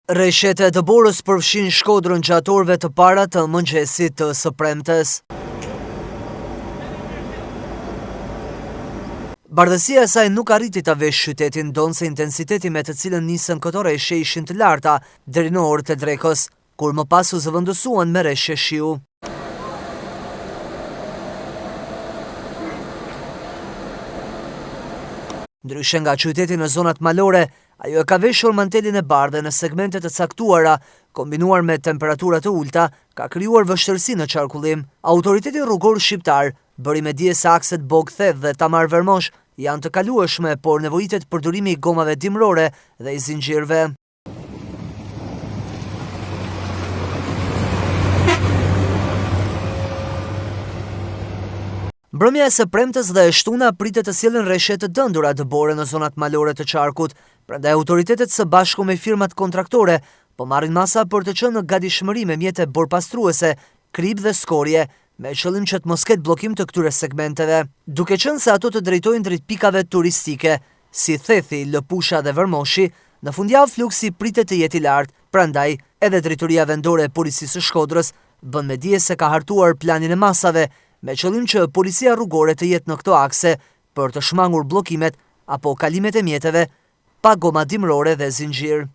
Rreshtjet e Borës përfshin Shkodrën gjatë orëve të para të mëngjesit të së premtes. Bardhësia e saj nuk arriti ta veshë qytetin, ndonse intensiteti me të cilën nisën këto rreshtje ishin të larta deri në orët e drekës, kur më pas u zëvendësuan me rreshtje shiu. Ndryshe nga qyteti në zonat malore, ajo e ka veshur mantelin e bardhë në segmentet të caktuara, kombinuar me temperaturat të ulta, ka krijuar vështirësi në qarkullim. Autoriteti rrugor shqiptar bëri me dije se akset Bog-Thedh dhe Tamar-Vermosh janë të kalueshme, por nevojitet përdorimi i gomave dimrore dhe i zinxhirëve. Mbrëmja e së premtes dhe e shtuna pritet të sjellin rreshtje të dëndura të Borë në zonat malore të qarkut, prandaj autoritetet së bashku me firmat kontraktore po marrin masa për të qenë në gatishmëri me mjete borpastruese, krip dhe skorje, me qëllim që të mos ketë bllokim të këtyre segmenteve, duke qenë se ato të drejtojnë drejt pikave turistike, si Thethi, Lëpusha dhe Vermoshi. Në fundjavë fluksi pritet të jetë i lartë, prandaj edhe drejtoria vendore e policisë së Shkodrës bën me dije se ka hartuar planin e masave, me qëllim që policia rrugore të jetë në këto akse për të shmangur bllokimet apo kalimet e mjeteve pa goma dimrore dhe zinxhir.